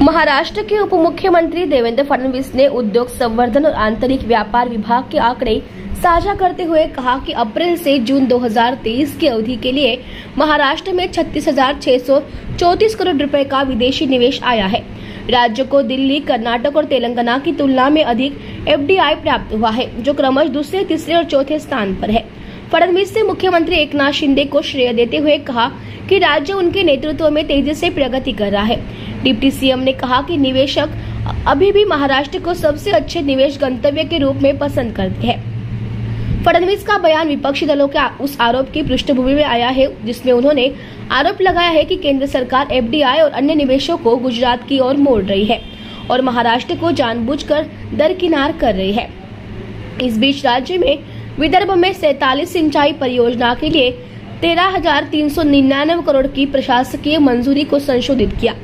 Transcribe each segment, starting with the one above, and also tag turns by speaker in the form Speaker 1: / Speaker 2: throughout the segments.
Speaker 1: महाराष्ट्र के उप मुख्यमंत्री देवेंद्र फडणवीस ने उद्योग संवर्धन और आंतरिक व्यापार विभाग के आंकड़े साझा करते हुए कहा कि अप्रैल से जून 2023 की अवधि के लिए महाराष्ट्र में 36,634 करोड़ रुपए का विदेशी निवेश आया है। राज्य को दिल्ली, कर्नाटक और तेलंगाना की तुलना में अधिक FDI प्राप्त हुआ है, जो क्रमशः दूसरे, तीसरे और चौथे स्थान पर है। फडणवीस ने मुख्यमंत्री एकनाथ शिंदे को श्रेय देते हुए कहा कि राज्य उनके नेतृत्व में तेजी से प्रगति कर रहा है। डिप्टी सीएम ने कहा कि निवेशक अभी भी महाराष्ट्र को सबसे अच्छे निवेश गंतव्य के रूप में पसंद करते हैं। फडणवीस का बयान विपक्षी दलों के उस आरोप की पृष्ठभूमि में आया है जिसमें उन्होंने आरोप लगाया है कि केंद्र सरकार FDI और अन्य निवेशों को गुजरात की ओर मोड़ रही है और महाराष्ट्र को जानबूझकर दरकिनार कर रही है। इस बीच राज्य में विदर्भ में 47 सिंचाई परियोजना के लिए 13,399 करोड़ की प्रशासकीय मंजूरी को संशोधित किया।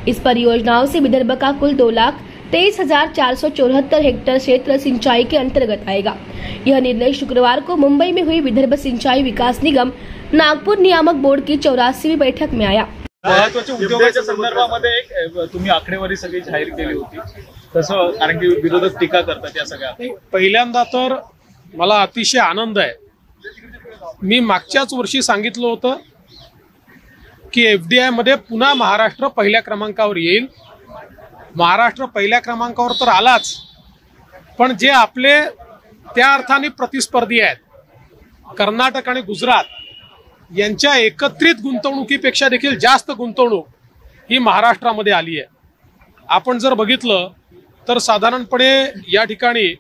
Speaker 1: इस परियोजनाओं से विदर्भ का कुल 2,23,474 हेक्टेयर क्षेत्र सिंचाई के अंतर्गत आएगा। यह निर्णय शुक्रवार को मुंबई में हुई विदर्भ सिंचाई विकास निगम नागपुर नियामक बोर्ड की 84वीं बैठक में आया।
Speaker 2: महत्त्वाच्या उद्योगाच्या संदर्भामध्ये तुम्ही आकडेवारी सगळी जाहीर केली होती, तसं कारण की विरोधक टीका करतात या सगळ्या।
Speaker 3: पहिल्यांदा तर मला अतिशय आनंद आहे। मी मागच्याच वर्षी सांगितलं होतं की FDI मध्ये पुन्हा महाराष्ट्र पहिल्या क्रमांकावर येईल। महाराष्ट्र पहिल्या क्रमांकावर तर आलाच, पण जे आपले त्या अर्थाने प्रतिस्पर्धी आहेत, कर्नाटक आणि गुजरात यांच्या एकत्रित गुंतवणुकीपेक्षा देखील जास्त गुंतवणूक ही महाराष्ट्रामध्ये आली आहे। आपण जर बघितलं तर साधारणपणे या ठिकाणी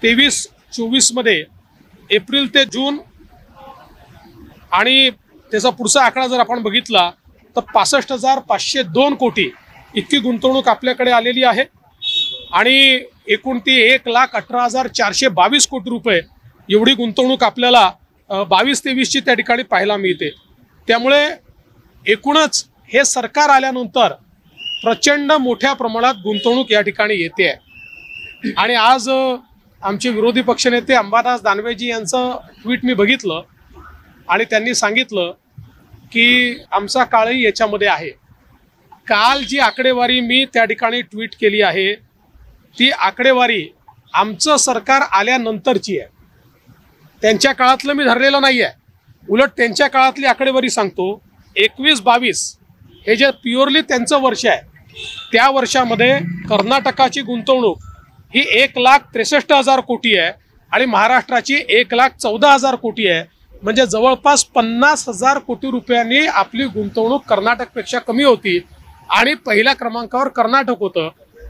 Speaker 3: 23-24 मध्ये एप्रिल ते जून आणि त्याचा पुढचा आकडा जर आपण बघितला तर 65,502 कोटी इतकी गुंतवणूक आपल्याकडे आलेली आहे आणि एकूण ती 1,18,422 कोटी रुपये एवढी गुंतवणूक आपल्याला 22-23 ची त्या ठिकाणी पाहायला मिळते। त्यामुळे एकूणच हे सरकार आल्यानंतर प्रचंड मोठ्या प्रमाणात गुंतवणूक या ठिकाणी येते आहे। आणि आज आमचे विरोधी पक्षनेते अंबादास दानवेजी यांचं ट्विट मी बघितलं आणि त्यांनी सांगितलं की आमचा काळही याच्यामध्ये आहे। काल जी आकडेवारी मी त्या ठिकाणी ट्विट केली आहे ती आकडेवारी आमचं सरकार आल्यानंतरची आहे, त्यांच्या काळातलं मी धरलेलं नाही आहे। उलट त्यांच्या काळातली आकडेवारी सांगतो, 21-22 हे जे प्युअरली त्यांचं वर्ष आहे त्या वर्षामध्ये कर्नाटकाची गुंतवणूक ही 1,63,000 कोटी आहे आणि महाराष्ट्राची 1,14,000 कोटी आहे। म्हणजे जवळपास 50,000 कोटी रुपयांनी आपली गुंतवणूक कर्नाटकपेक्षा कमी होती आणि पहिल्या क्रमांकावर कर्नाटक होतं।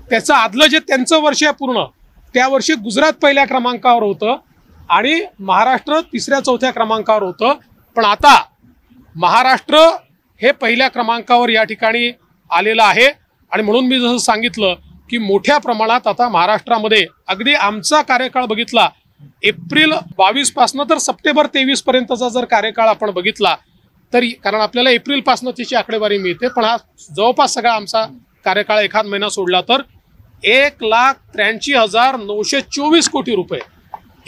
Speaker 3: त्याचं आदलं जे त्यांचं वर्ष आहे पूर्ण त्या वर्षी गुजरात पहिल्या क्रमांकावर होतं आणि महाराष्ट्र तिसऱ्या चौथ्या क्रमांकावर होतं। पण आता महाराष्ट्र हे पहिल्या क्रमांकावर या ठिकाणी आलेलं आहे आणि म्हणून मी जसं सांगितलं की मोठ्या प्रमाणात आता महाराष्ट्रामध्ये अगदी आमचा कार्यकाळ बघितला एप्रिल 22 पासून तर सप्टेंबर 23 पर्यंतचा जर कार्यकाळ आपण बघितला तर कारण आपल्याला एप्रिल पासून त्याची आकडेवारी मिळते, पण हा जवळपास सगळा आमचा कार्यकाळ एखाद महिना सोडला तर 1,83,924 कोटी रुपये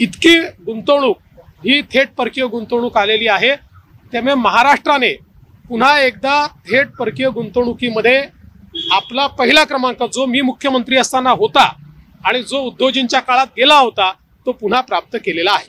Speaker 3: इतकी गुंतवणूक ही थेट परकीय गुंतवणूक आलेली आहे। त्यामुळे महाराष्ट्राने पुन्हा एकदा थेट परकीय गुंतवणुकीमध्ये आपला पहिला क्रमांक जो मी मुख्यमंत्री असताना होता आणि जो उद्धवजींच्या काळात गेला होता तो पुन्हा प्राप्त केलेला आहे।